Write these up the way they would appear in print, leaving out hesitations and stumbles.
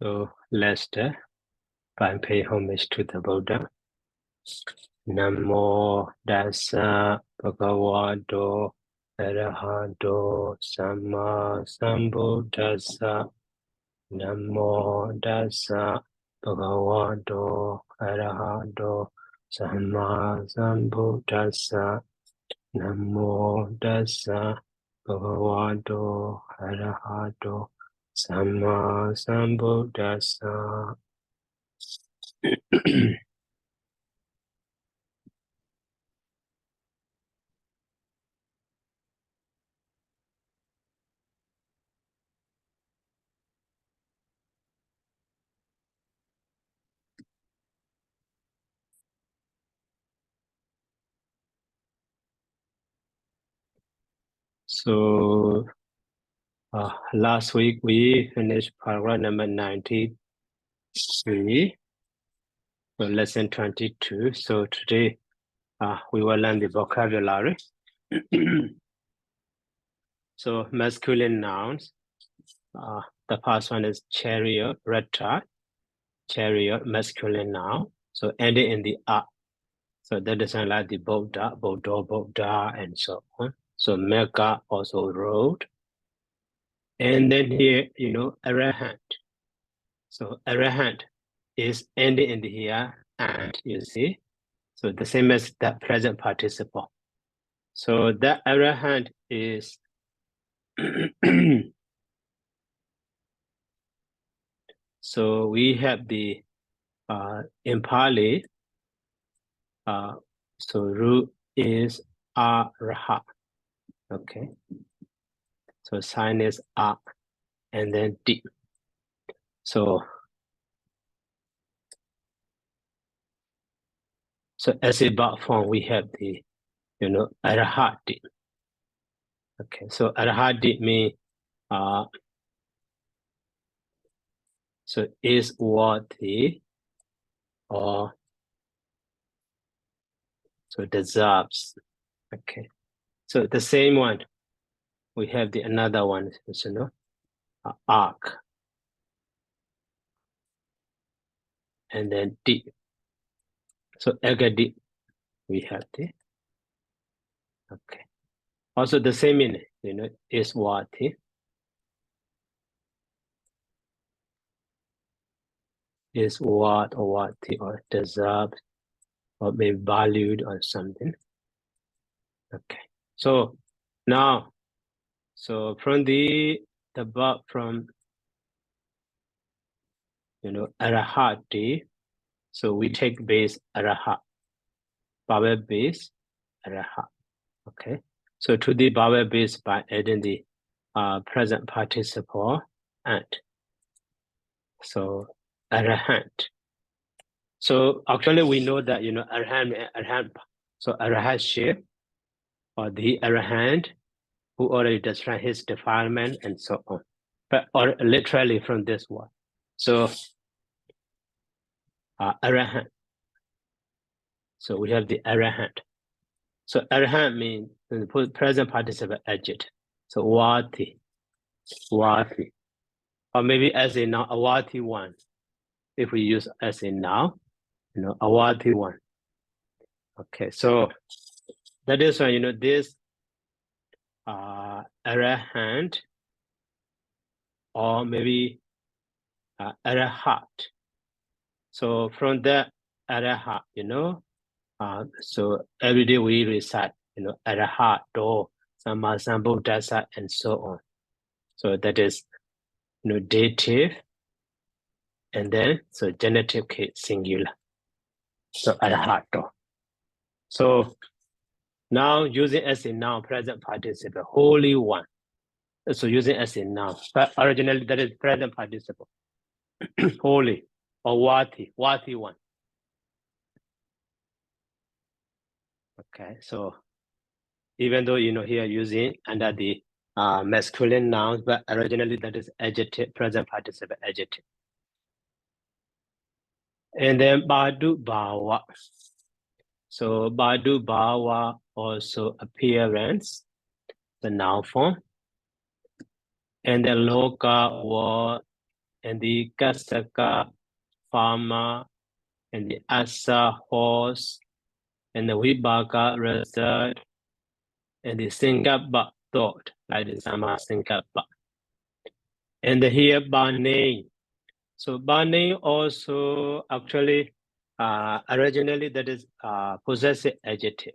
So let's pay homage to the Buddha. Namo Dasa Bhagavato Arahato Samma Sambuddhassa. Namo Dasa Bhagavato Arahato Samma Sambuddhassa. Namo Dasa Bhagavato Arahato Samma Sambuddhassa. So last week we finished paragraph number 93, so lesson 22. So today we will learn the vocabulary. So masculine nouns. The first one is chariot, rata, chariot, masculine noun. So ending in the a. So that doesn't like the Buddha, Buddha, and so on. So mega also road. And then here, arahant. So arahant is ending in the here and, you see. So the same as the present participle. So the arahant is so we have the in Pali, so root is araha. Okay. So sign is a and then d. So as a verb form, we have the, arahati. Okay, so arahati means so is worthy or so deserves. Okay, so the same one, we have the another one, arc. And then d. So agadi, we have the. Okay. Also the same in, is worthy. Is what or worthy or deserved or maybe valued or something. Okay. So now, so from the verb from, arahati, so we take base arahat, vowel base arahat. Okay. So to the vowel base by adding the present participle and. So arahant. So actually we know that, arahant, so arahant shape or the arahant who already described his defilement and so on. But or literally from this one. So arahant. So we have the arahant. So arahant means the present participle adjective. So wati. Or maybe as a noun, awati one. If we use as a noun, awati one. Okay, so that is why, this arahant or maybe arahat. So from the arahat, so every day we recite, arahat, do, samma sambuddhassa, and so on. So that is, dative, and then so genitive case singular. So arahato. So now using as a noun present participle, holy one. So using as a noun, but originally that is present participle. Holy or wati one. Okay, so even though here using under the masculine nouns, but originally that is adjective, present participle adjective. And then badu bawa. So badu bawa also appearance, the noun form. And then loka, world, and the Kasaka, farmer, and the Asa, horse, and the Vibhaka, result, and the Singapa, thought, like the Sama Singapa. And here by name. So by name also actually originally that is possessive adjective.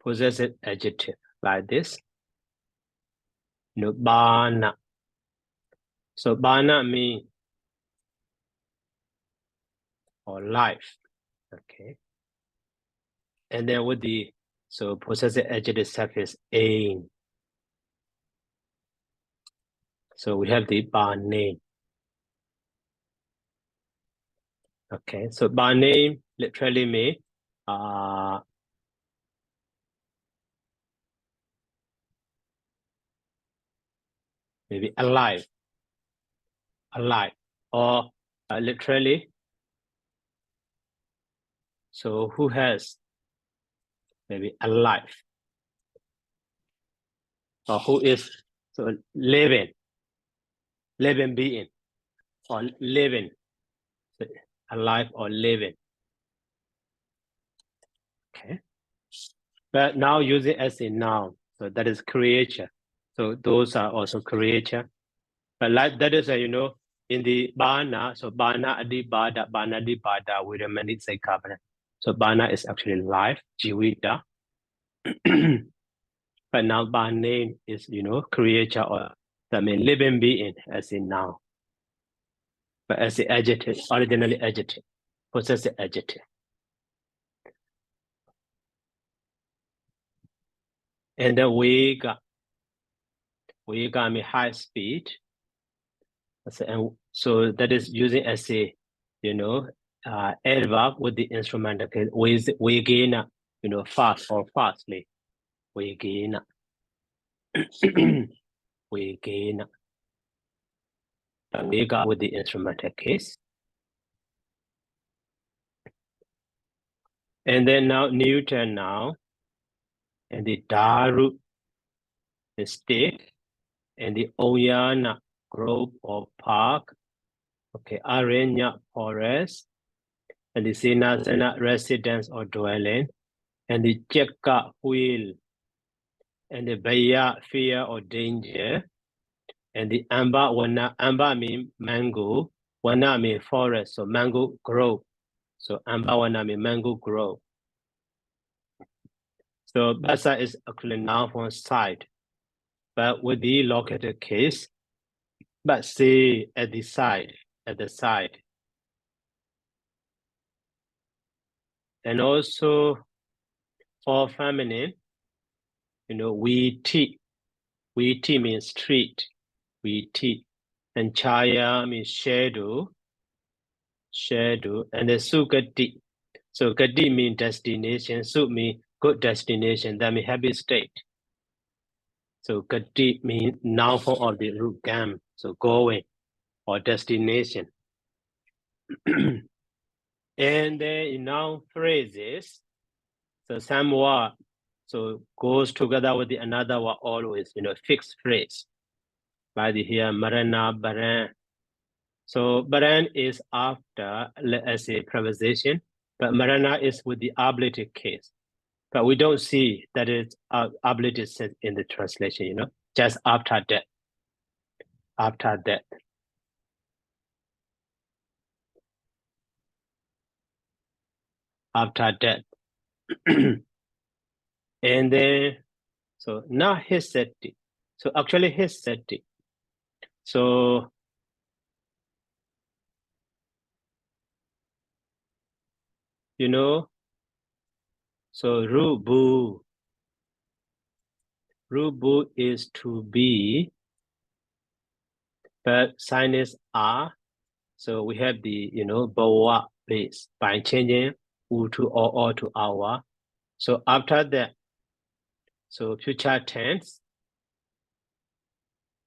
Possessive adjective like this. Bana. So bana means or life. Okay. And then with the so possessive adjective suffix ain. So we have the by name. Okay, so by name literally means maybe alive, or literally. So who has maybe alive, or who is so living being, or living, so alive or living. Okay, but now use it as a noun. So that is creature. So those are also creature. But like that is in the bana. So bana adi bada, we remain say carbon. So bana is actually life, jivita. But now by name is creature, or that means living being as in noun. But as the adjective, originally adjective, possessive adjective. And then we got me high speed. So that is using as a adverb with the instrumental case. We gain fast or fastly. We gain we gain. We got with the instrumental case. And then now Newton now, and the Daru, the stick, and the Oyana grove or park, okay, Arenya forest, and the Sinasana residence or dwelling, and the Cheka wheel, and the Baya fear or danger, and the Amba wana, Amba mean mango, wana mean forest, so mango grove. So Amba wana mean mango grove. So Basa is actually noun from side, but with the located case, but say at the side. And also for feminine, we tea means street, we tea. And chaya means shadow, and the sugati. So gati means destination, su means good destination, that means happy state. So gati means noun form of the root gam, so going or destination. And then in noun phrases, so some word so goes together with the another word always, fixed phrase. Like here, marana, baran. So baran is after as a preposition, but marana is with the ablative case. But we don't see that it's ablative sense in the translation, just after that. After that. After that. And then, so now he said it. So actually he said it. So so rubu is to be, but sign is are. So we have the bawa base by changing u to or to our. So after that, so future tense.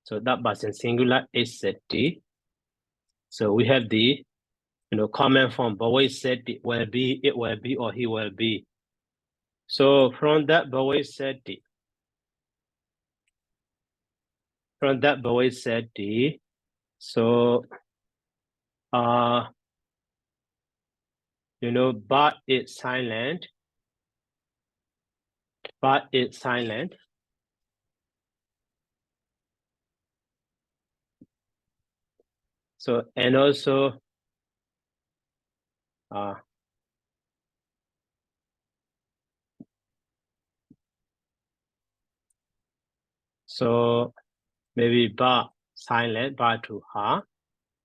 So that was in singular is said. So we have the common form, bawa said it will be, or he will be. So from that bawa said from that voice said D. So you know, but it's silent. But it's silent. So and also so maybe ba silent, ba to ha.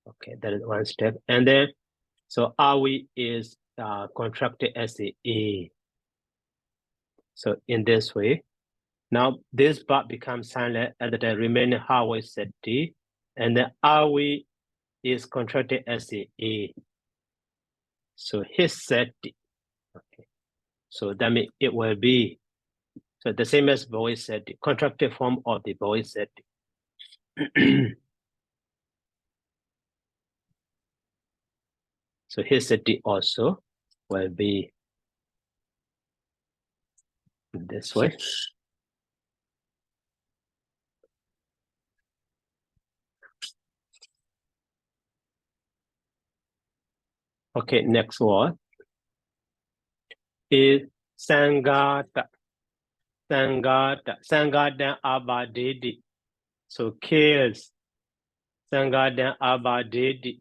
Okay, that is one step. And then so are we is contracted as a A. So in this way, now this ba becomes silent and the remaining ha we set D, and then are we is contracted as a A. So his set D. Okay. So that means it will be so the same as voice set D, contracted form of the voice set D. So his set D also will be this way. Okay, next word is Sangata. Sangata. Sangata abadidi. So kills. Sangata abadidi.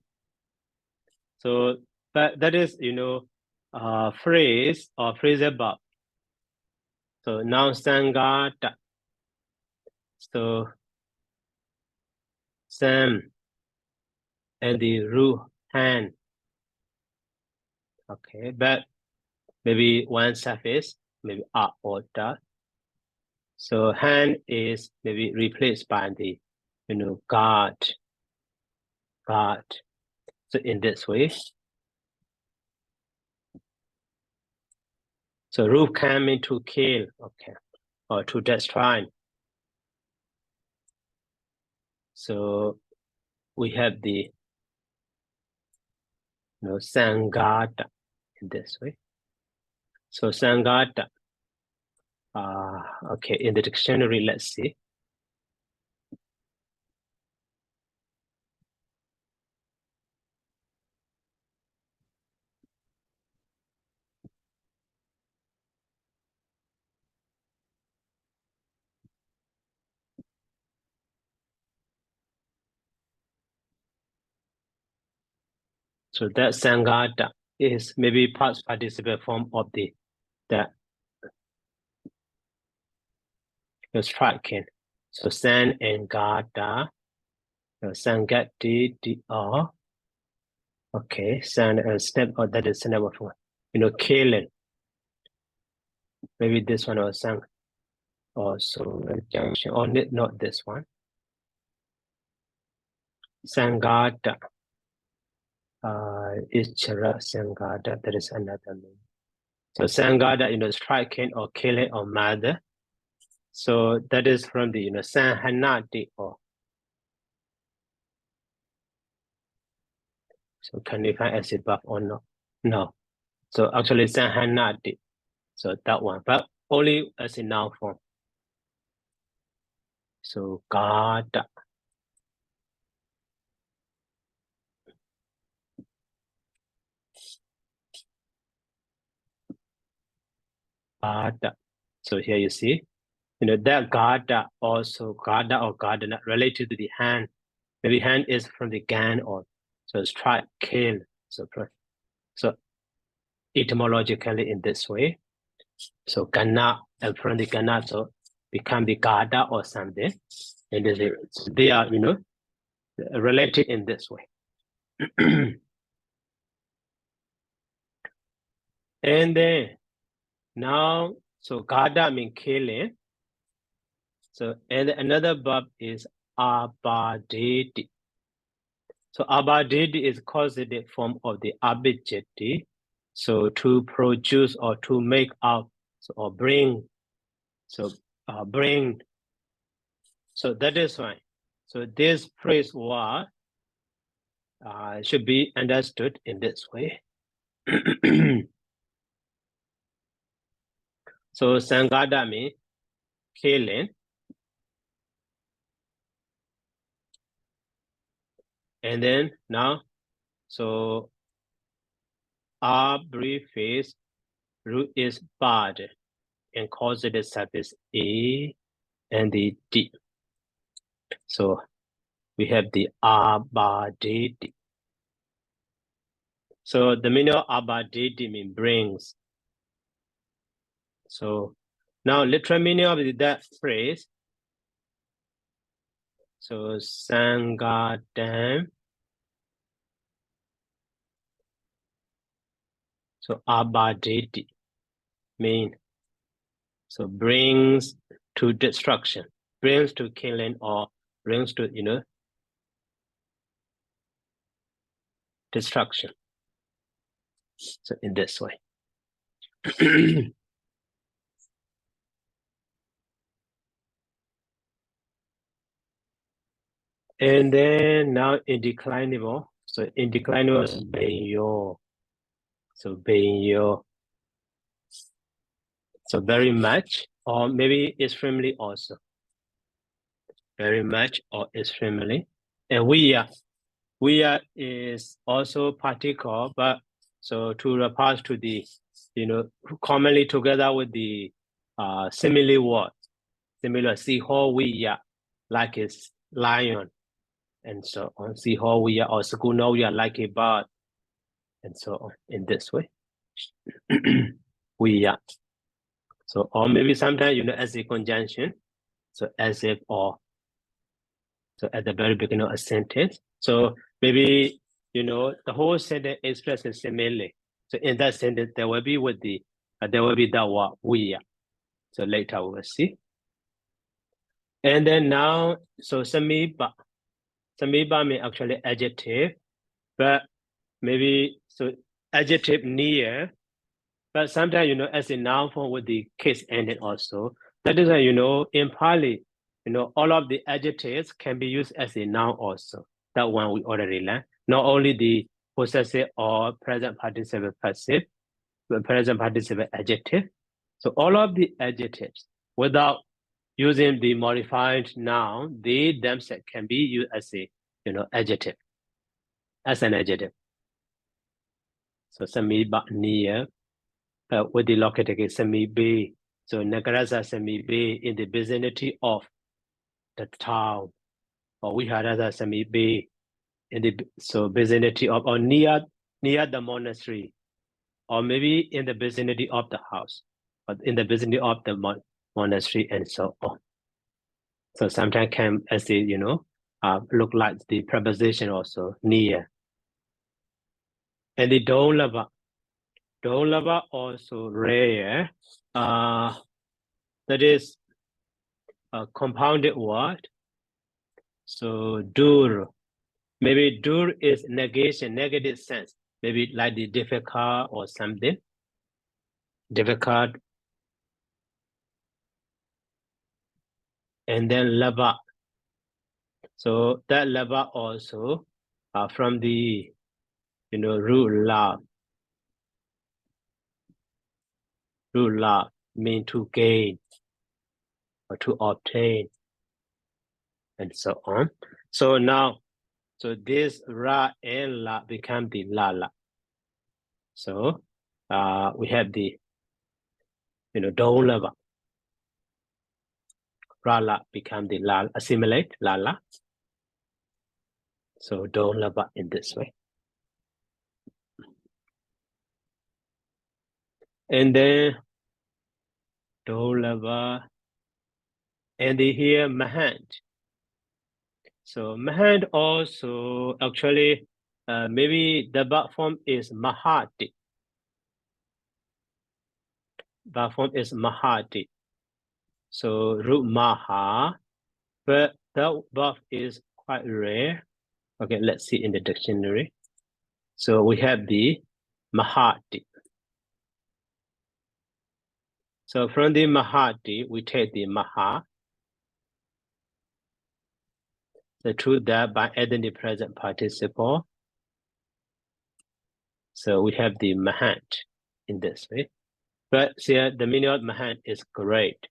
So that is, you know, phrase or phrase above. So now Sangata. So Sam and the Ru hand. Okay, but maybe one surface, maybe up or down. So hand is maybe replaced by the, you know, guard. So in this way. So roof coming to kill, okay, or to destroy. So we have the, you know, Sangata in this way. So Sangata, okay, in the dictionary, let's see. So that Sangata is maybe past participle form of the striking. So San and Gata, Sangati, okay, San and step, or that is never form, you know, killing. Maybe this one was Sang, also junction, or not this one. Sangata, Ichara Sangata, there is another name. So Sangata, you know, striking or killing or murder. So that is from the, you know, Sanhanati or. So can you find acid buff or no? No. So actually Sanhanati. So that one, but only as a noun form. So Gata. Gata. So here you see, you know, that Gata also, Gata or Gardana related to the hand. Maybe hand is from the Gan or, so strike, kill. So etymologically in this way. So Gana, and from the Gana, so become the Gata or something. And they are, you know, related in this way. And then now, so Gada means killing. So, and another verb is abadidi. So abadidi is causative form of the abijiti. So to produce or to make out, so, or bring. So bring. So that is why. So this phrase was should be understood in this way. So Sangada means killing. And then now, so R briefcase root is bad and causative suffix A and the D. So we have the abaditi. So the meaning of abaditi means brings. So now literal meaning of that phrase. So sangadam. So abaditi mean so brings to destruction, brings to killing, or brings to destruction. So in this way. And then now indeclinable. So indeclinable is benyo. So benyo. So very much, or maybe extremely also. Very much or extremely. And we are is also particle, but so to refer to the, commonly together with the simile word, similar siho we are, like it's lion, and so on. Siho we are or skuno we are like a bird, and so on in this way. We are. So or maybe sometimes as a conjunction, so as if or. So at the very beginning of a sentence. So maybe, the whole sentence expresses similarly. So in that sentence, there will be the word we are. So later we will see. And then now, so samiba. Samiba means actually adjective, but maybe, so adjective near, but sometimes, as a noun form with the case ending also. That is why, in Pali, all of the adjectives can be used as a noun also. That one we already learned. Not only the possessive or present participle passive, but present participle adjective. So all of the adjectives, without using the modified noun, they themselves can be used as a, adjective, as an adjective. So samiba near, with the located semi bay. So Nagarasa semi bay in the vicinity of the town, or we had as semi bay in the vicinity of or near the monastery, or maybe in the vicinity of the house, but in the vicinity of the monastery and so on. So sometimes can as the look like the preposition also near. And the don't lava also rare. That is a compounded word. So dur, maybe dur is negation, negative sense. Maybe like the difficult or something. Difficult. And then lava. So that lava also from the root love. Root love mean to gain or to obtain and so on. So now, so this ra and la become the la la. So we have the don't lava. Rala become the la, assimilate lala. So don't lava in this way. And then don't lava. And here mahant. So mahant also actually maybe the verb form is mahati. Verb form is mahati. So root maha, but that verb is quite rare. Okay, let's see in the dictionary. So we have the mahati. So from the mahati, we take the maha. So to that by adding the present participle. So we have the mahant in this way. But here the meaning of mahant is great.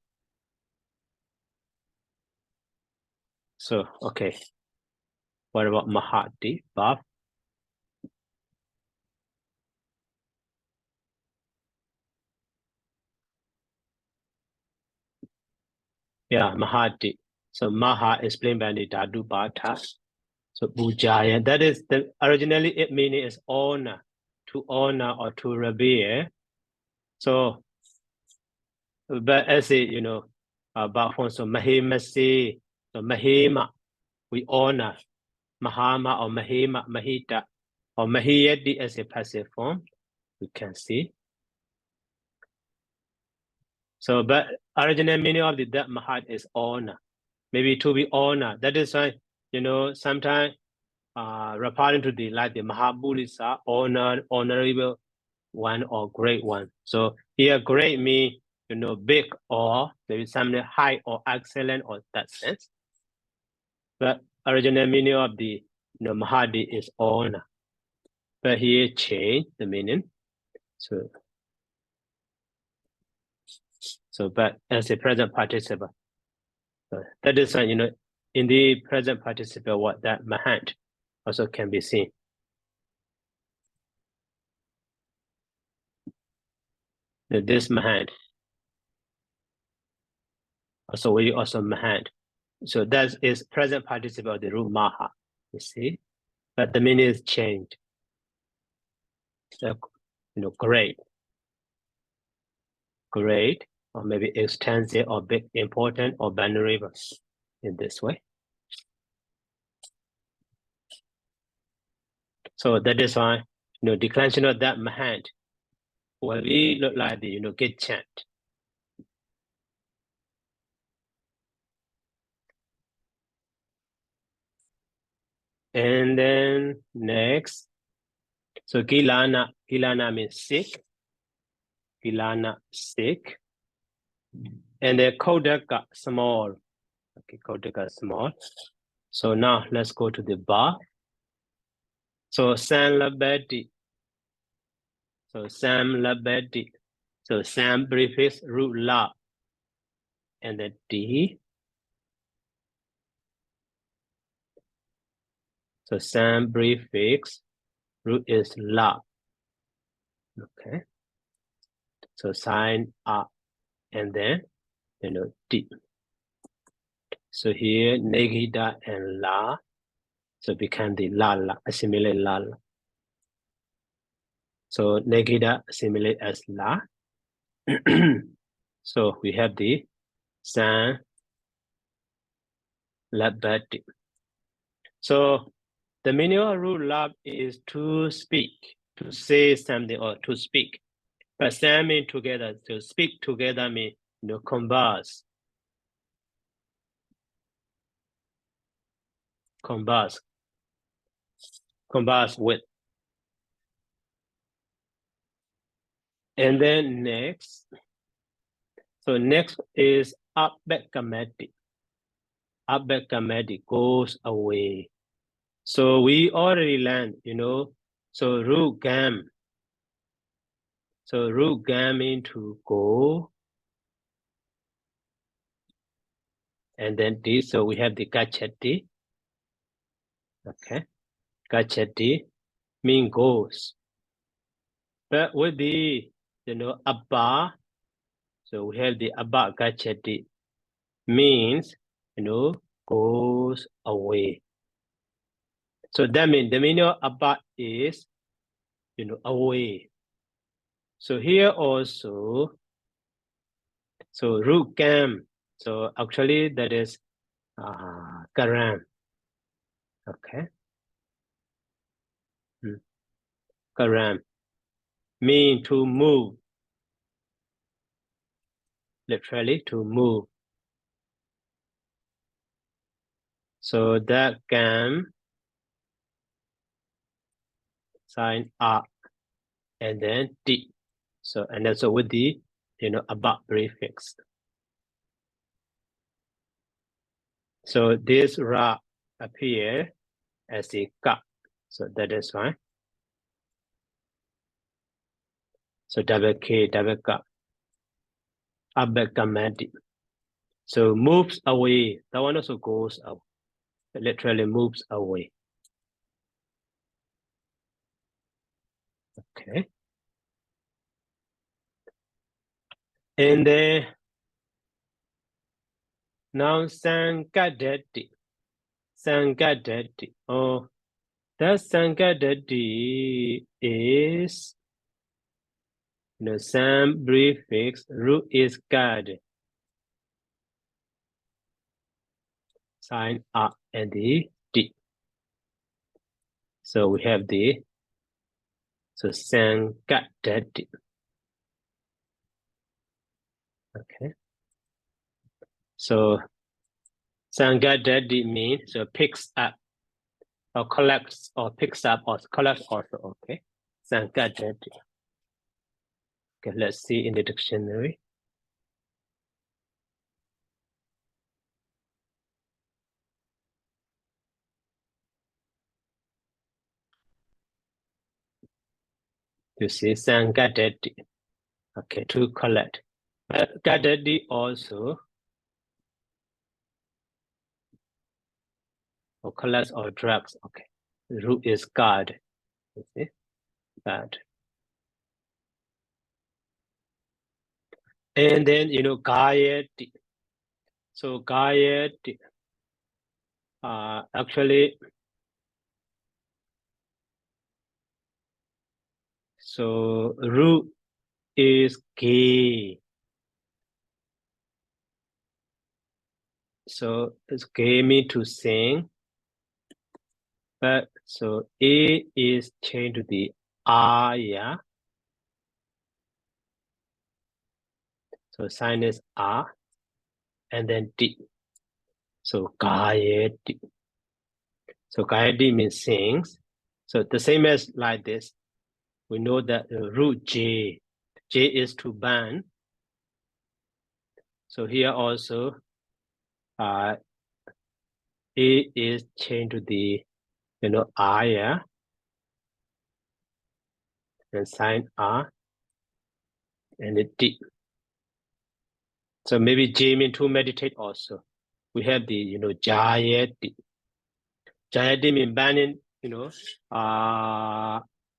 So, okay. What about Mahati? Buff. Yeah, Mahati. So Maha explained by the Dhatu Bhatha. So Bujaya, that is the originally it meaning is honor, to honor or to revere. So, but as it, about so Mahimasi, so Mahima, we honor Mahama or Mahima, Mahita, or Mahiyadi as a passive form, we can see. So, but original meaning of that Mahat is honor, maybe to be honored. That is why, sometimes referring to the Mahabulisa, honorable one or great one. So here great means, big or maybe something high or excellent or that sense. But original meaning of the Mahadi is honor. But here change the meaning. So but as a present participle. So that is in the present participle what that Mahant also can be seen. This Mahant. Also we also Mahant. So that is present participle of the root Maha, you see. But the meaning is changed. So, great, or maybe extensive or big, important or venerable in this way. So that is why, declension of that Mahant will be look like the, get chant. And then next, so Kilana means sick. Kilana, sick. And the Kodaka, small. Okay, Kodaka, small. So now let's go to the bar. So Sam Labedi. So Sam Labedi. So Sam prefix root la. And then D. So Sam prefix root is la. Okay. So sign up and then D. So here Negida and la. So become the la, assimilate la. So Negida assimilate as la. So we have the San Labati. So the meaning of root lab is to speak, to say something or to speak. But Sam means together, to speak together means converse. Converse with. And then next, so next is Abbekameti. Abbekameti goes away. So we already learned, so root gam. So root gam means to go. And then this, so we have the gachati. Okay. Gachati mean goes. But with the, abba, so we have the abba gachati means, goes away. So that means the meaning of abba is, away. So here also, so root gam. So actually that is karam. Okay. Karam mean to move. Literally to move. So that gam sign up and then D. So and also with the above prefix. So this ra appear as a ka. So that is why. So double K, double ka. Abbekamati. So moves away. That one also goes away. It literally moves away. Okay. And then now Sangadati. Sangadati. Oh, that Sangadati is some prefix. Root is God. Sign up and the D. So we have the Sangadati. Okay. So Sangadati means picks up or collects or picks up or collects also. Okay. Sangadati. Okay, let's see in the dictionary. You see Sangadati. Okay, to collect. But Gadadi also or collects or drugs. Okay. The root is God. You see? God. And then Gayati. So Gayati actually so root is gay. So it's gay me to sing. But so A is changed to the yeah. So sign is R and then D. So Gayati. So Gayati means sings. So the same as like this. We know that the root J. J is to ban. So here also A is changed to the I, yeah, and sign R and the D. So maybe J mean to meditate also. We have the Jayati. Jayati mean banning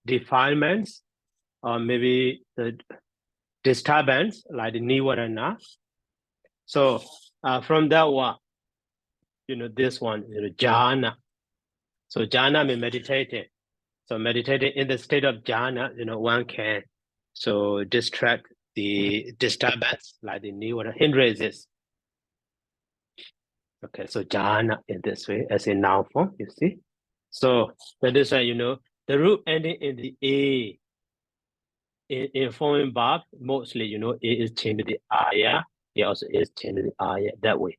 defilements or maybe the disturbance like the Nivarana. So from that one, this one, jhana. So jhana means meditating. So meditating in the state of jhana, one can distract the disturbance like the Nivarana hindrances. Okay, so jhana in this way as a noun form, you see. So that is why the root ending in the A in forming verb, mostly it is changed to the aya. It also is changed to the aya that way.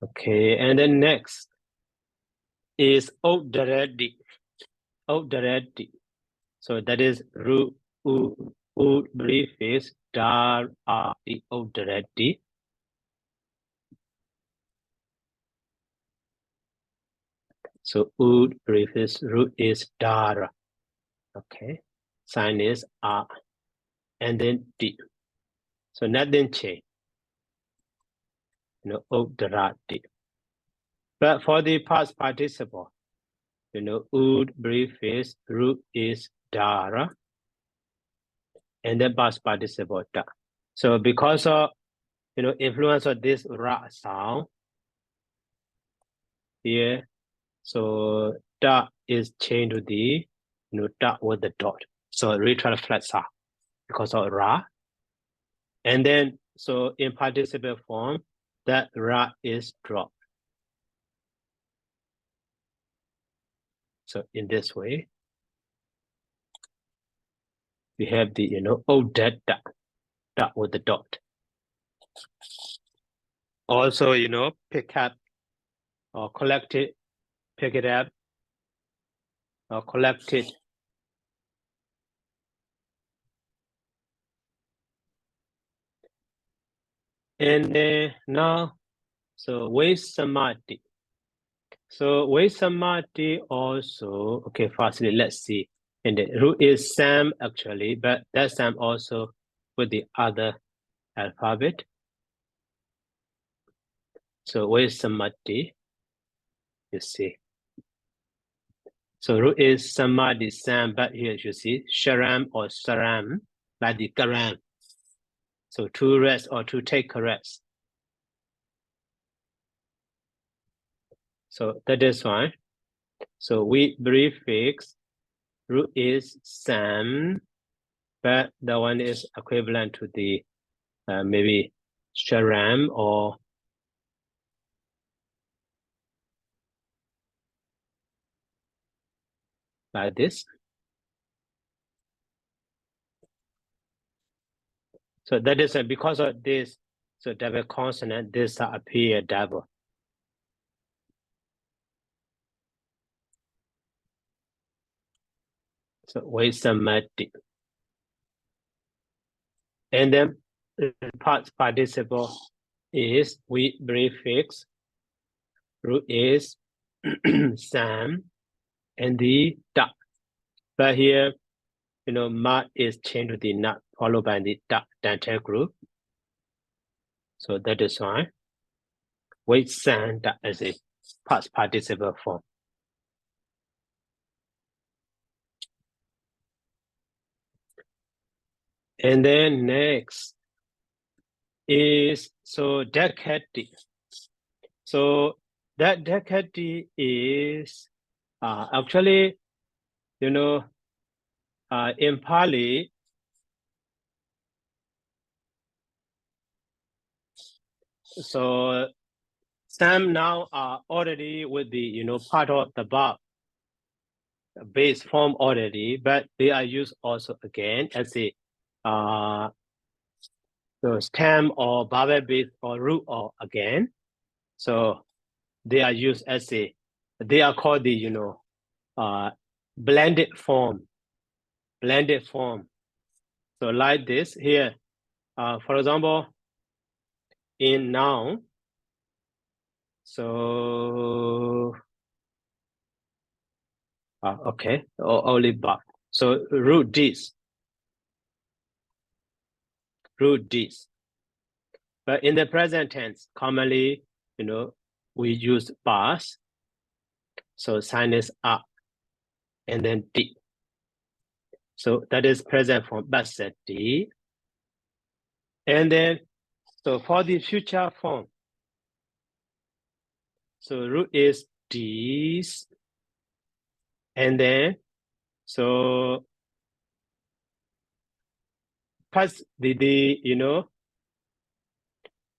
Okay, and then next is Oddaredi. Oddaredi. So that is root prefix dar the Oddaredi. So prefix root is dar. Okay, sign is R and then D. So nothing change. Oddaredi. But for the past participle, prefix root is dara and then past participle da. So because of influence of this ra sound here, so da is changed to the da with the dot. So retro flat sound because of ra. And then so in participle form, that ra is dropped. So in this way, we have the that da with the dot. Also, pick up or collect it, pick it up, or collect it. And now, so with samadhi. So with samadhi also, okay, firstly, let's see. And the root is Sam actually, but that Sam also with the other alphabet. So with samadhi. You see. So root is samadhi, sam, but here you see sharam or saram, like the karam. So to rest or to take a rest. So that is why. So we prefix root is sam, but the one is equivalent to the maybe sharam or like this. So that is because of this, so double consonant, this appear double. So with samadhi. And then past participle is we prefix, root is sam, and the da. But here, ma is changed to the na, followed by the da dental group. So that is why with sam da as a past participle form. And then next is so decade. So that decade is actually, in Pali, so some now are already with the part of the verb base form already, but they are used also again as a the stem or vowel base or root or again. So they are used as they are called the blended form. So like this here, for example, in noun. So okay, only but. So root this. But in the present tense, commonly, we use bars. So sign is up and then D. So that is present form, basati. And then, so for the future form, so root is D's. And then, so plus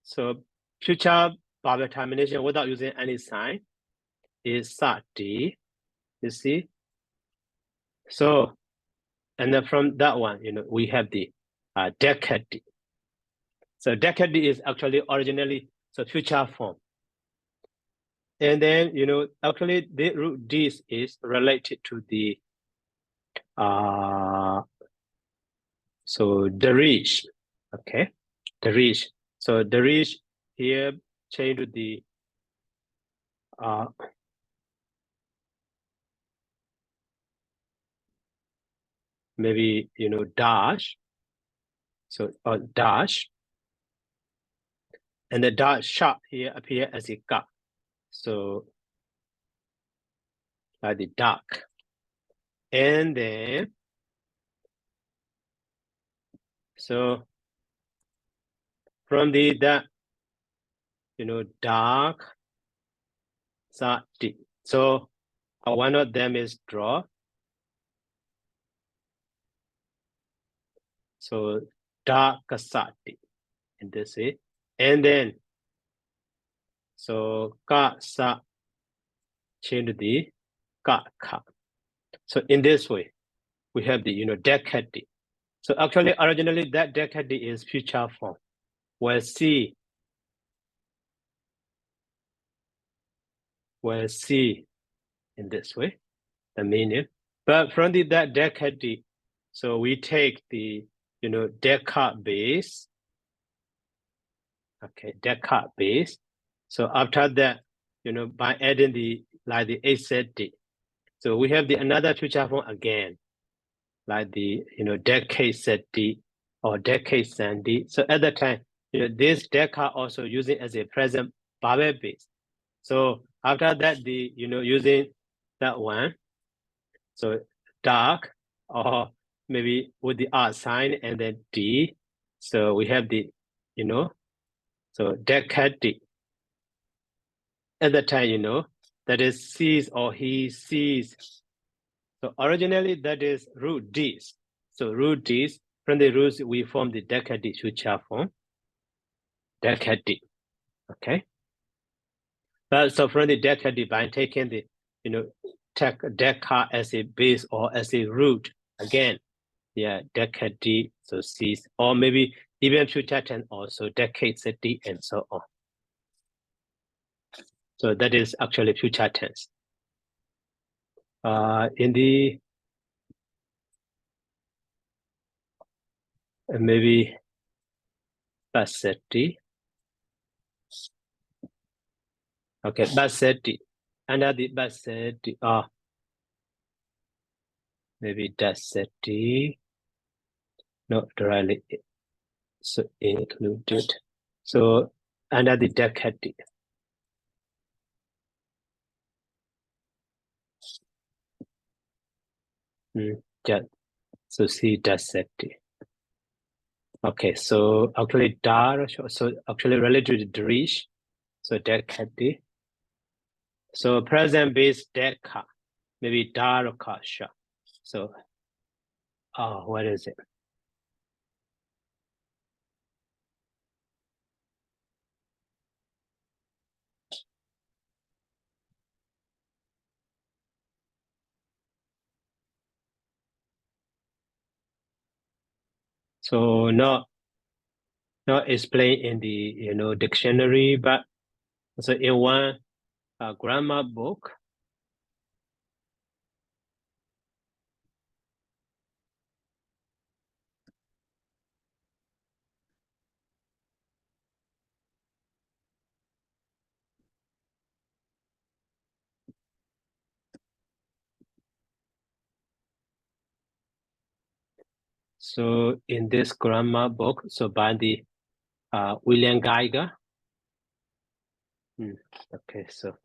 so future vowel termination without using any sign is sati. You see? So, and then from that one, we have the decade. So decade is actually originally so future form. And then, actually the root this is related to the so the reach. Okay, the reach. So the reach here change to the maybe dash. So dash. And the dash sharp here appear as a gap. So like the dark. And then so from the dark sati. So one of them is draw. So dark sati in this way. And then so ka sa change the ka ka. So in this way, we have the decade. So actually originally that decade is future form. We'll see in this way the meaning. But from that decade, so we take the decade base. Okay, decade base. So after that, by adding the AZD, so we have the another future form again, like the decade ZD or decade sandy. So at that time, this decade also using as a present vowel base. So after that, using that one, so dark, or maybe with the R sign and then D. So we have the, so decade. At that time, that is sees or he sees. So originally that is root D's. So root D's, from the roots we form the decade future form. Decade. Okay. But so from the decade, by taking the, take deca as a base or as a root again. Yeah, decade, so sees, or maybe even future tense also decades D and so on. So that is actually future tense. In the maybe Bassetti. Okay, Bassetti. Under the Bassetti, maybe Dassetti. Not really so included. So under the decade. Yeah, so see Dassetti. Okay, so actually dar, so actually related to Darish, so decade. So present base deca, maybe dar kasha. So, what is it? So not explained in the dictionary, but so in one grammar book. So in this grammar book, so by the William Geiger. Okay, so.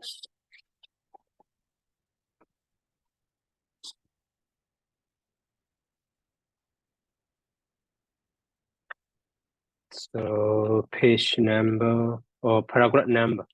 So page number or paragraph number.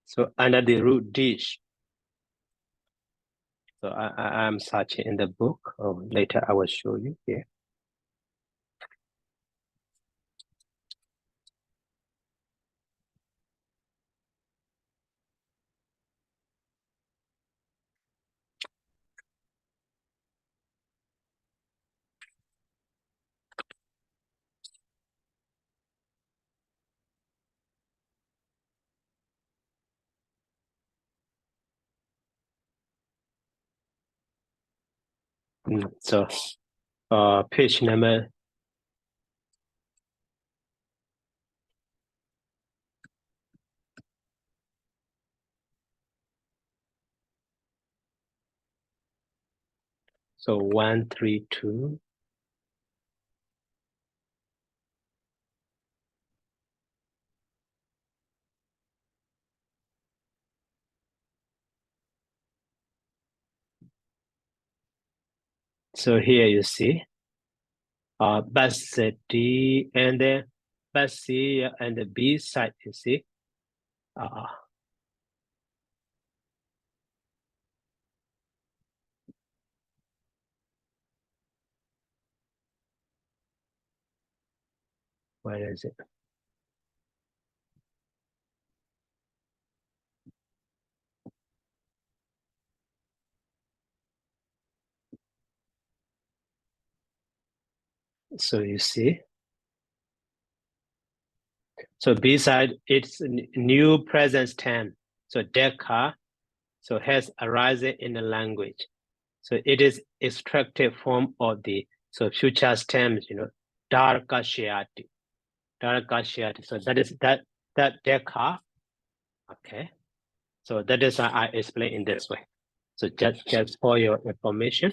So under the root dish. So I'm searching in the book. Oh, later I will show you here. So page number. So 132. So here you see Bassetti and then Bassi and the B side, you see. Where is it? So you see. So B side, it's new present tense. So deca, so has arisen in the language. So it is extracted form of the So future tense, darkashyati. Darkashyati. So that is that dekha. Okay. So that is I explain in this way. So just for your information.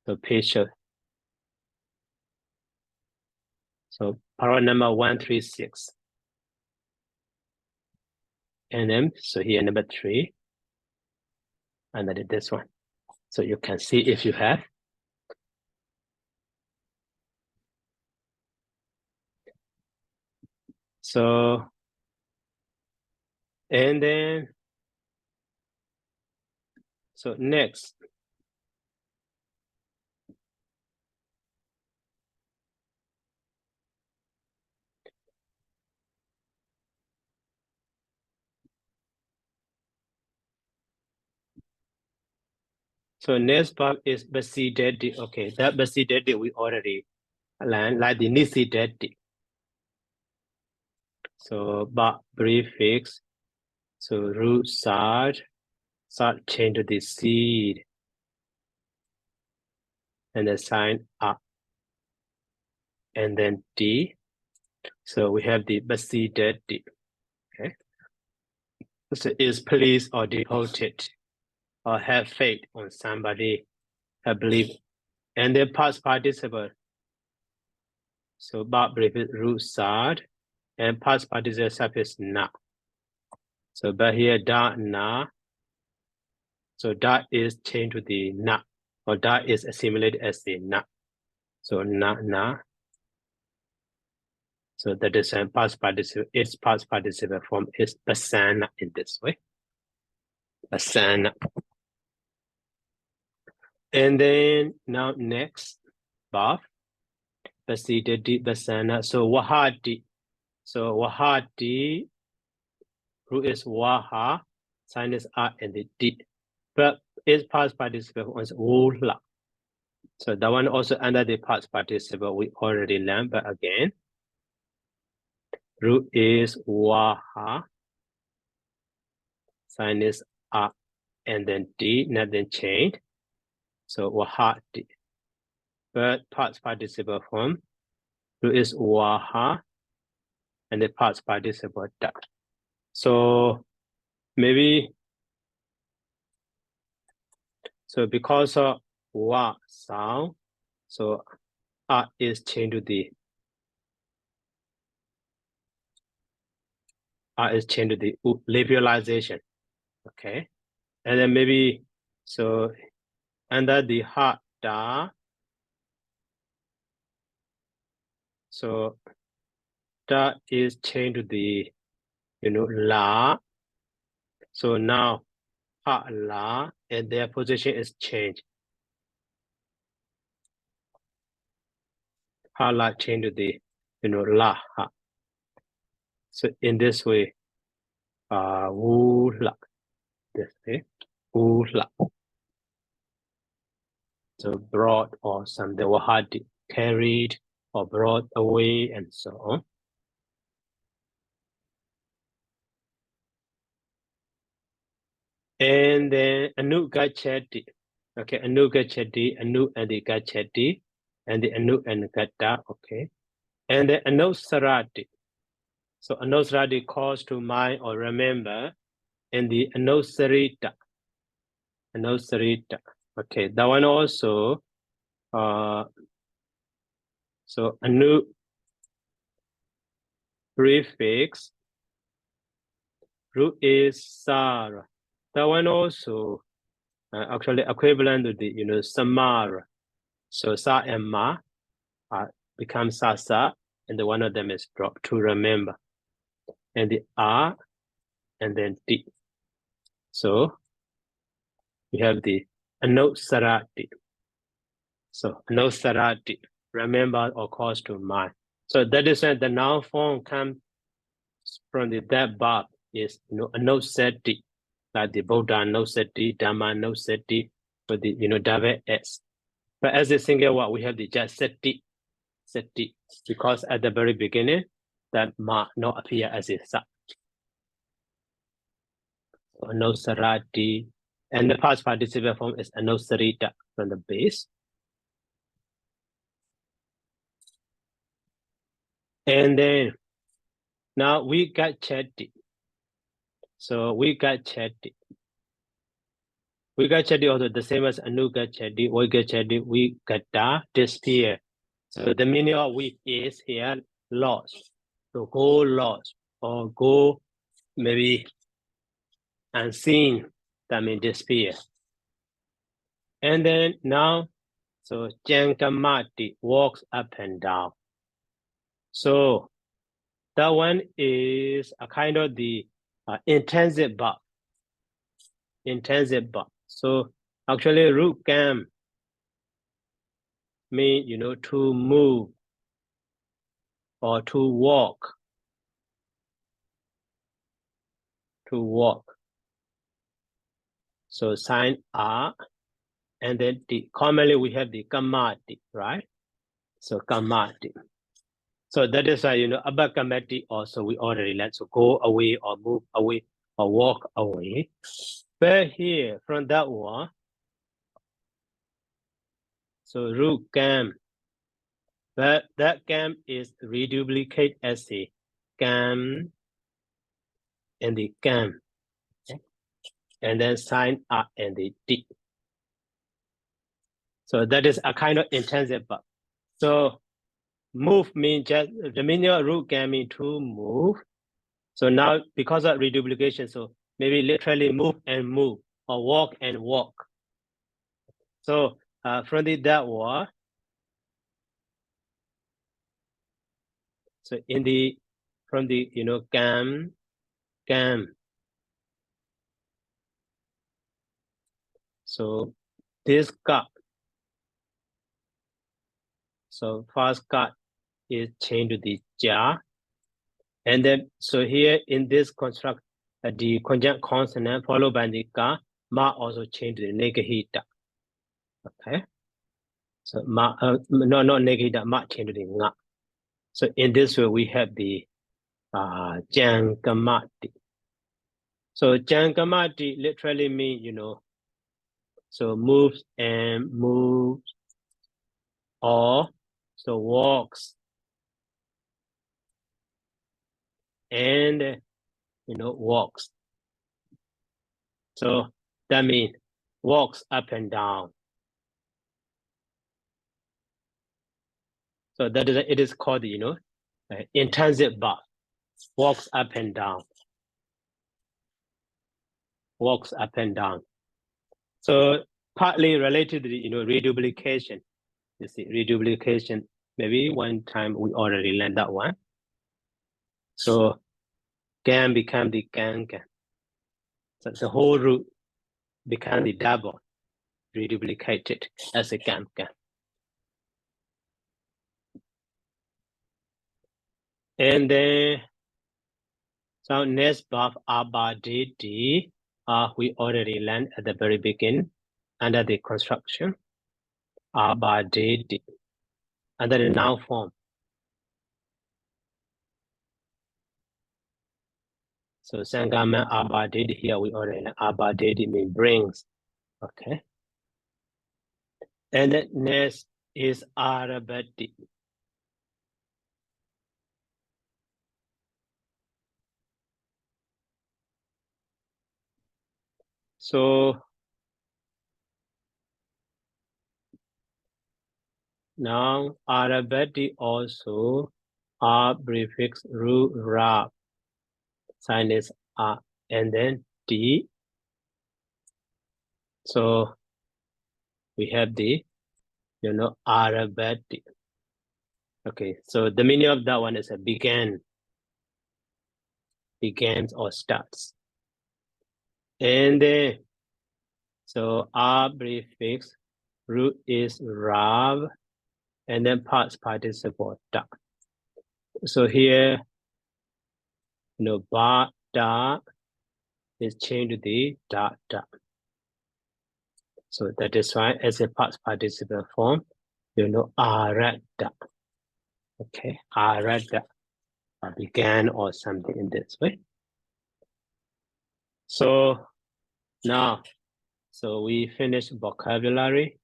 So picture. So paragraph number 136. And then so here number 3. And then this one. So you can see if you have. So and then so next. So next part is basideti. Okay, that basideti we already learned, like the nisideti. So but prefix. So root side change to the seed. And the sign up. And then D. So we have the basideti. Okay. So is pleased or devoted or have faith on somebody, have belief. And then past participle. So but prefix root side and past participle suffix na. So but here da na. So da is changed to the na, or da is assimilated as the na. So na. So that is a past participle. Its past participle form is basana in this way. Basana. And then now next, Baf. Basidati basana. So wahati. So wahati. Root is waha. Sign is a and the d. But its past participle was wula. So that one also under the past participle we already learned, but again. Root is waha. Sign is a and then d, nothing changed. So wahati. But past participle form. Root is waha. And the past participle da. So maybe so because of wa sound, so a is changed to the labialization. Okay. And then maybe so under the ha da. So da is changed to the la. So now ha la and their position is changed. Ha la changed to the la ha. So in this way, wu la. This way, wu la. So brought or something, or had carried or brought away and so on. And then anu gachati. Okay, anu gachati, anu and the gachati, and the anu and gata. Okay. And then anosarati. So anosarati calls to mind or remember, and the anosarita. Anosarita. Okay, that one also. So anu prefix. Root is sara. That one also actually equivalent to the samara. So sa and ma become sa, and the one of them is dropped to remember. And the r and then d. So we have the anosarati. So anosarati, remember or calls to mind. So that is when the noun form comes from the that verb is anosati, like the Buddha anosati, Dhamma anosati, for the double s. But as a single word, we have the just sati, because at the very beginning, that ma not appear as a sa. So anosarati, And the past participle form is anusarita from the base. And then now we got chatty. So we got chatty. We got chatty also the same as anu got chatty. We got chatty. We got da disappear. So the meaning of we is here lost. So go lost or go maybe unseen. That means disappear. And then now, so Jankamati walks up and down. So that one is a kind of the intensive verb. Intensive verb. So actually, rukam mean to move or to walk. To walk. So sign R, and then commonly we have the kamati, right? So kamati. So that is why abakamati also we already learned. So go away or move away or walk away. But here from that one, so rukam. But that gam is reduplicate as a gam and the gam. Okay. And then sign up and the D. So that is a kind of intensive verb. So move means just the meaning of root gam mean to move. So now because of reduplication, so maybe literally move and move or walk and walk. So from that word, so in the from the gam. So this cut. So first cut is changed to the ja. And then so here in this construct, the conjunct consonant followed by the ka, ma also changed to the negahita. Okay. So ma not negahita, ma changed to the nga. So in this way we have the jankamati. So jankamati literally means so moves and moves, or so walks and walks. So that means walks up and down. So that is it is called intensive verb. Walks up and down. Walks up and down. So partly related to the reduplication. You see, reduplication. Maybe one time we already learned that one. So gan become the gan. So the whole root become the double, reduplicated as a gan. And then so next verb abadidi, we already learned at the very beginning under the construction. Abadidi under the noun form. So Sangama abadidi here we already learned. Abadidi means brings. Okay. And then next is arabati. So now arabati also prefix ru ra. Sign is a and then d. So we have the arabati. Okay, so the meaning of that one is a begins or starts. And then so R prefix root is Rav, and then past participle da. So here ba da is changed to the da. So that is why as a past participle form, arada. Okay, arada began or something in this way. So now So we finished vocabulary.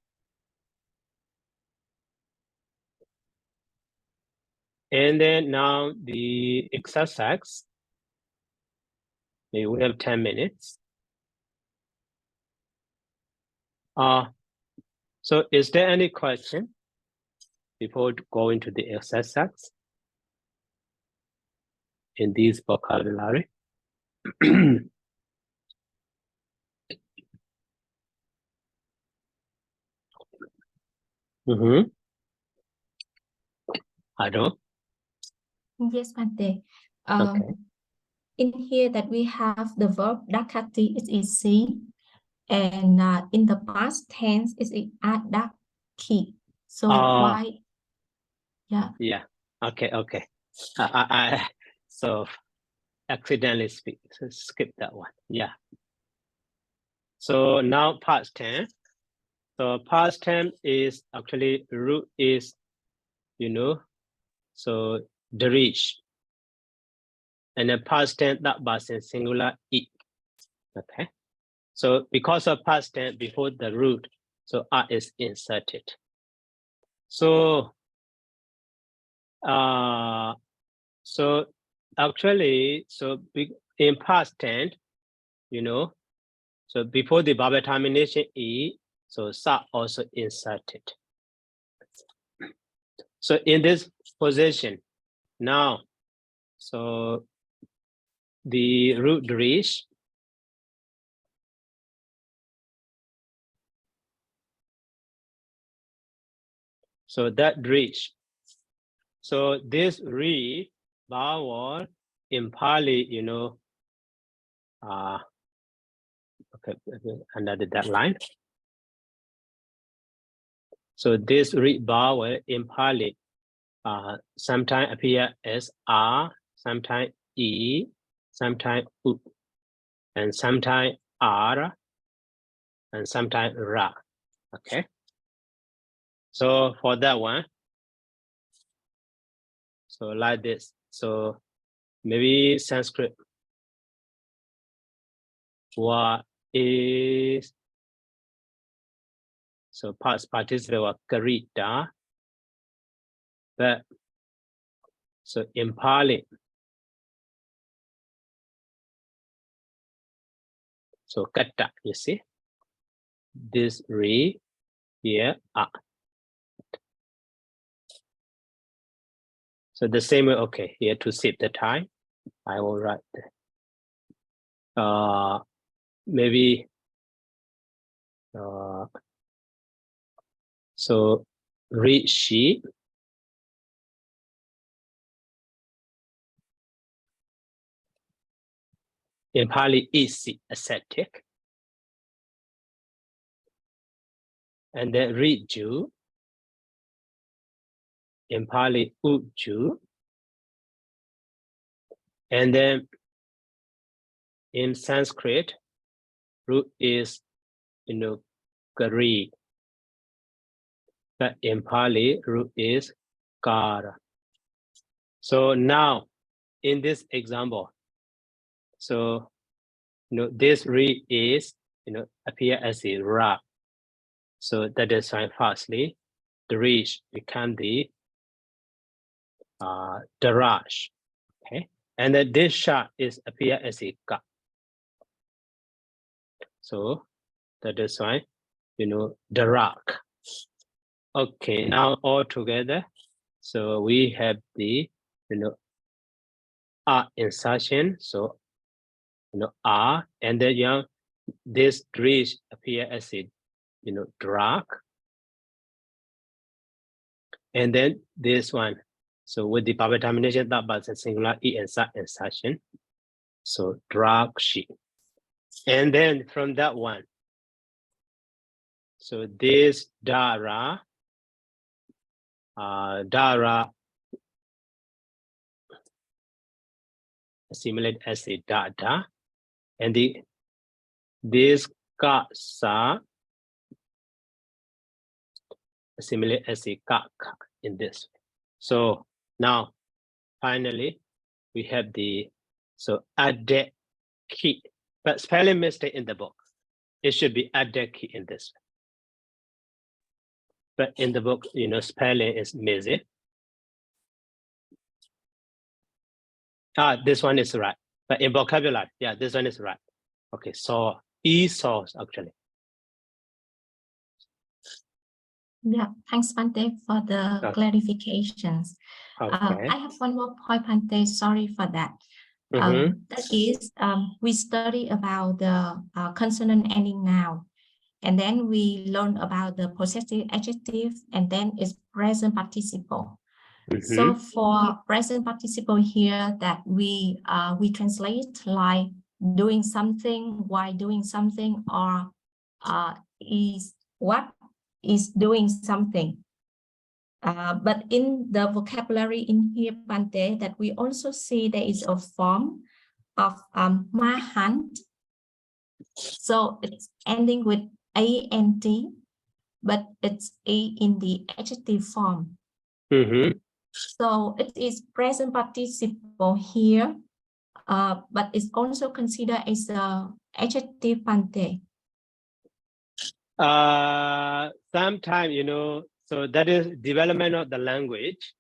And then now the exercise. We have 10 minutes. So is there any question before going to the exercise in this vocabulary? I don't. Yes, Bante. Okay. In here that we have the verb dakati is easy, and in the past tense is adaki. So why? Yeah. Yeah. Okay. So accidentally skip that one. Yeah. So now past tense. So past tense is actually root is, so the reach. And then past tense that was in singular it. Okay. So because of past tense before the root, so R is inserted. So actually, so in past tense, so before the verb termination E, so sa also inserted. So in this position, now, so the root reach, so that reach, so this re vowel in Pali, okay, another that line. So this re vowel in Pali sometimes appear as R, sometimes E, sometimes U, and sometimes R, and sometimes Ra. Okay. So for that one, so like this. So maybe Sanskrit. What is so past participle was karita, but so in Pali, so kata, you see, this re here a. So the same way, okay, here to save the time, I will write maybe so read sheet. In Pali is ascetic. And then read Jew. In Pali uju. And then in Sanskrit, root is Gari. But in Pali, root is Kara. So now, in this example, so this re is appear as a ra. So that is why firstly, the reach become the daraj. Okay, and then this sha is appear as a ka. So that is why darak. Okay, now all together, so we have the insertion. So R, and then this reach appear as a drag, and then this one. So with the power termination, that was a singular E insertion. So drag sheet, and then from that one, so this dara, assimilate as a dada, and this kasa assimilate as a kaka in this. So now finally we have the so add key, but spelling mistake in the book. It should be adaki in this. But in the book, you know, spelling is missing. This one is right. But in vocabulary, yeah, this one is right. Okay, so saws actually. Yeah, thanks, Bante, for the Okay. clarifications. Okay. I have one more point, Bante. Sorry for that. Mm-hmm. That is, we study about the consonant ending noun, and then we learn about the possessive adjective, and then it's present participle. So for present participle here, that we translate like doing something, while doing something, or is what is doing something. But in the vocabulary in here, Bante, that we also see there is a form of mahant. So it's ending with ant, but it's a in the adjective form. So it is present participle here, but it's also considered as a adjective, Bante. Sometimes, you know, so that is development of the language.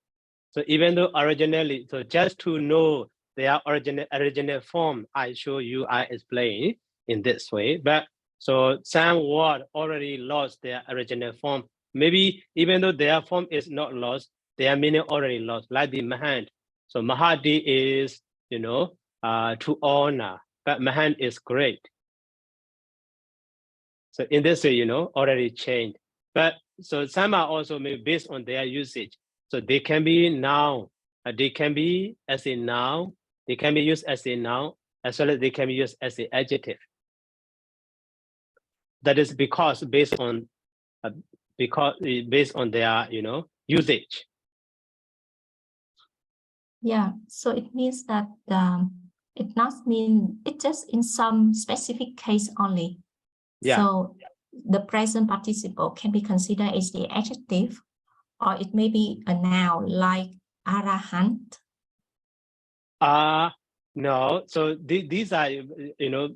So even though originally, so just to know their original form, I show you, I explain in this way. But so some word already lost their original form. Maybe even though their form is not lost, their meaning already lost, like the Mahant. So Mahadi is, you know, to honor, but Mahant is great. So in this way, you know, already changed. But so some are also maybe based on their usage. So they can be noun, they can be as a noun, they can be used as a noun, as well as they can be used as an adjective. That is because based on their, you know, usage. Yeah, so it means that it not mean it just in some specific case only. Yeah. So the present participle can be considered as the adjective, or it may be a noun like arahant. No. So these are, you know,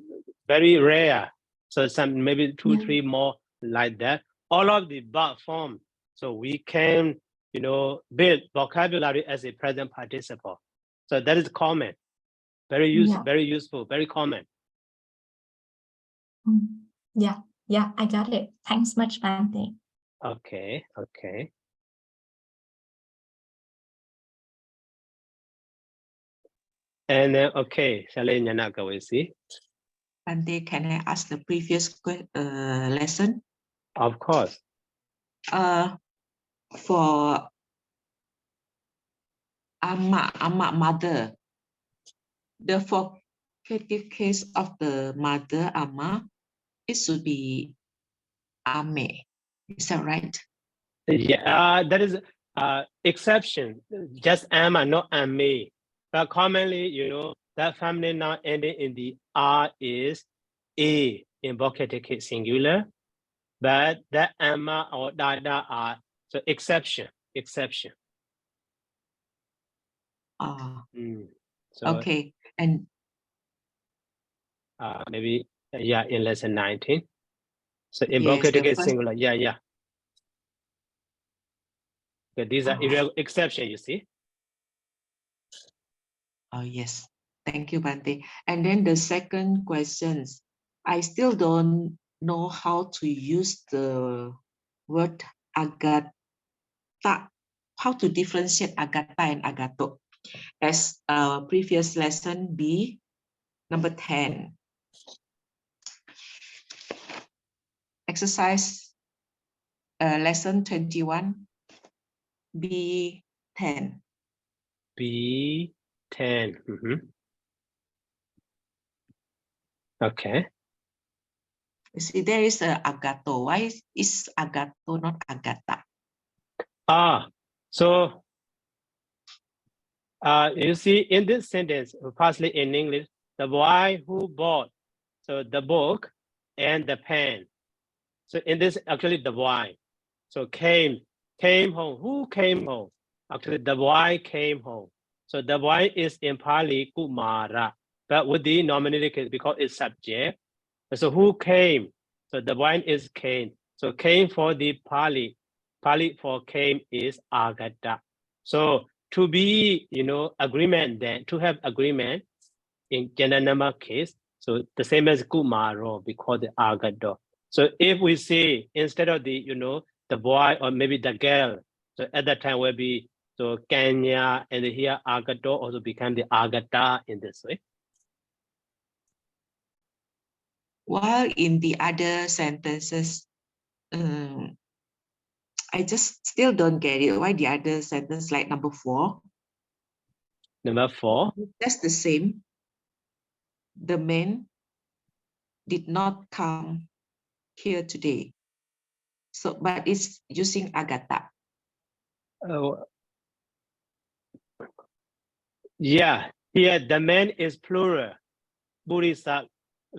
very rare. So some maybe two, three more like that. All of the verb form. So we can, you know, build vocabulary as a present participle. So that is common. Very useful, very common. Yeah, I got it. Thanks much, Bante. Okay. And then, okay, Shalini, we see. Bante, can I ask the previous lesson? Of course. For ama mother, the vocative case of the mother ama, it should be ame. Is that right? Yeah, that is exception. Just ama, not ame. But commonly, you know, that family noun ending in the R is A in vocative case singular. But that ama or dada are so exception. So, okay, and maybe in lesson 19. So in yes, vocative case singular, yeah. Okay, these are exception, you see. Oh yes, thank you, Bante. And then the second question, I still don't know how to use the word agata. How to differentiate agata and agato? As previous lesson B, number 10. Exercise lesson 21, B10. B10. Okay. You see, there is a agato. Why is agato not agata? So you see in this sentence, firstly in English, the boy who bought the book and the pen. So in this, actually the boy, so came home. Who came home? Actually, the boy came home. So the boy is in Pali Kumara, but with the nominative case because it's subject. So who came? So the point is came. So came for the Pali for came is agata. So to be, agreement then, to have agreement in general number case, so the same as kumaro, we call the agado. So if we say instead of the, the boy or maybe the girl, so at that time will be, so Kenya, and here agado also become the agata in this way. While in the other sentences, I just still don't get it. Why the other sentence like number 4? Number 4. That's the same. The man did not come here today. So, but it's using agata. Yeah, here the man is plural. Burisa,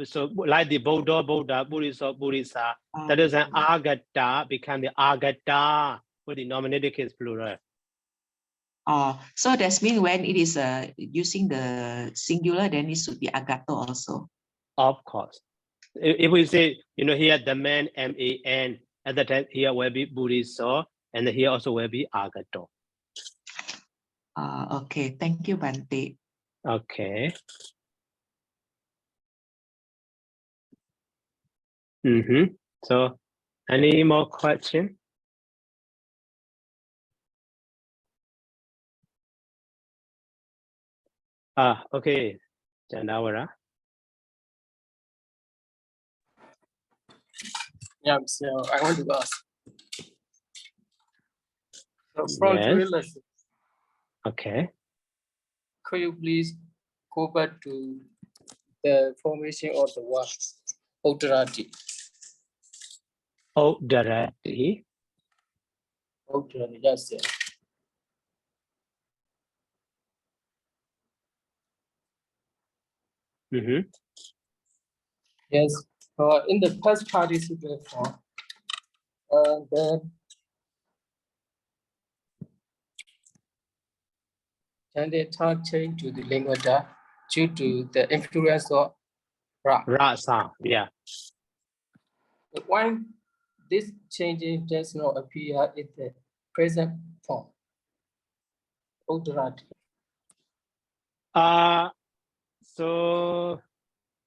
so like the Buddha, Burisa, Burisa. That is an agata, become the agata for the nominative case plural. So that means when it is using the singular, then it should be agato also. Of course. If we say, here the man, M-A-N, at the time here will be Burisa, and here also will be agato. Okay, thank you, Bante. Okay. So, any more questions? Okay, Janawara. Yeah, so I want to ask. So from today's lesson, Okay. could you please go back to the formation of the word Odorati? Odorati. Odorati, yes, yes. Yes, in the past participle form, then the talk change to the lingua due to the influence of Ra. Ra sound, yeah. But why this changing does not appear in the present form? Odorati. So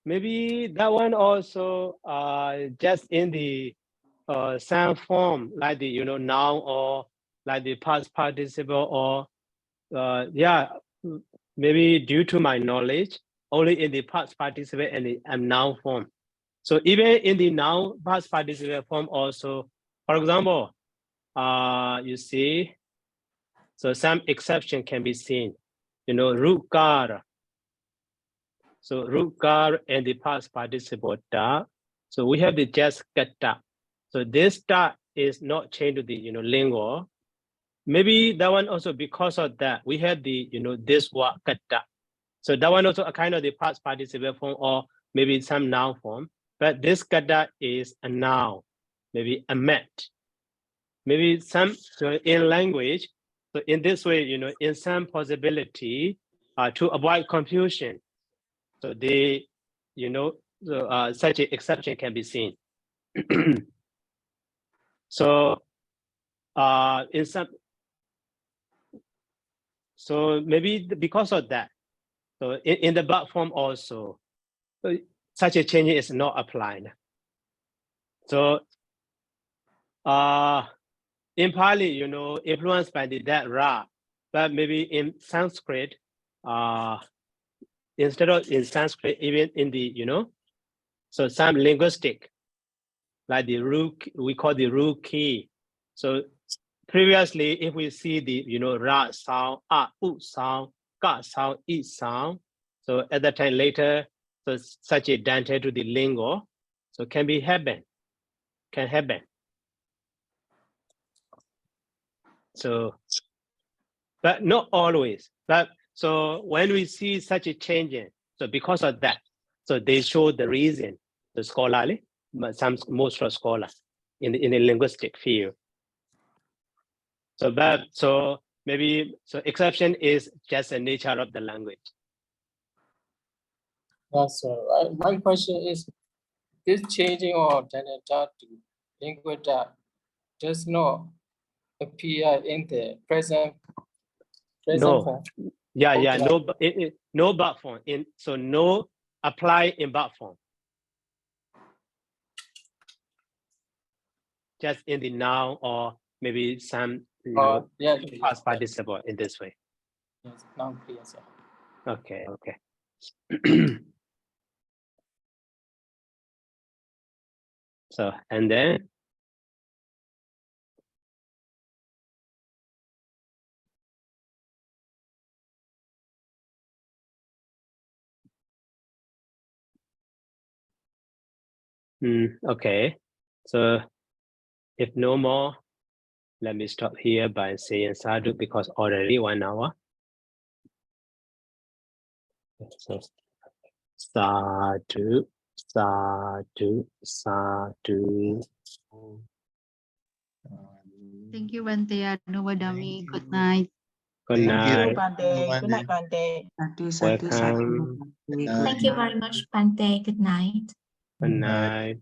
maybe that one also just in the sound form, like the noun or like the past participle, or yeah, maybe due to my knowledge, only in the past participle and the noun form. So even in the noun past participle form also, for example, you see, so some exception can be seen, rukar. So rukar and the past participle da. So we have the just kata. So this da is not changed to the lingual. Maybe that one also because of that we have the this word kata. So that one also a kind of the past participle form or maybe some noun form. But this kata is a noun, maybe a met. Maybe some in language. So in this way, in some possibility to avoid confusion. So they, such an exception can be seen. So in some, so maybe because of that, so in the but form also, such a change is not applied. So in Pali, influenced by the that Ra, but maybe in Sanskrit, instead of in Sanskrit, even in the, so some linguistic, like the root, we call the root key. So previously, if we see the, Ra sound, U sound, Ga sound, I sound, so at that time later, so such a dante to the lingo, so can happen. So, but not always. But so when we see such a change, so because of that, so they show the reason, the scholarly, most of scholars in the linguistic field. So that so maybe so exception is just the nature of the language. That's my question is, this changing of genitor to linguator does not appear in the present No. form. Yeah. Okay. No, no but form. So no apply in but form. Just in the noun or maybe some Yeah, past participle in this way. yes, now clear, sir. Okay. So, and then okay. So if no more, let me stop here by saying sadhu because already 1 hour. So sadhu. Thank you, Bante Anubadami. Good night. Good Thank you, night. Bante. Good night, Bante. Welcome. Thank you very much, Bante. Good night. Good night.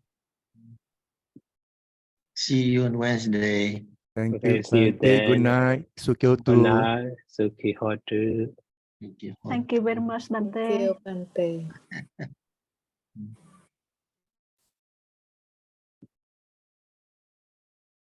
See you on Wednesday. Thank Okay, you, see you Bante. Good then. night. Good Sukyoto. night. Sukhi hotu. Thank you. Thank you very much, Bante. Bante.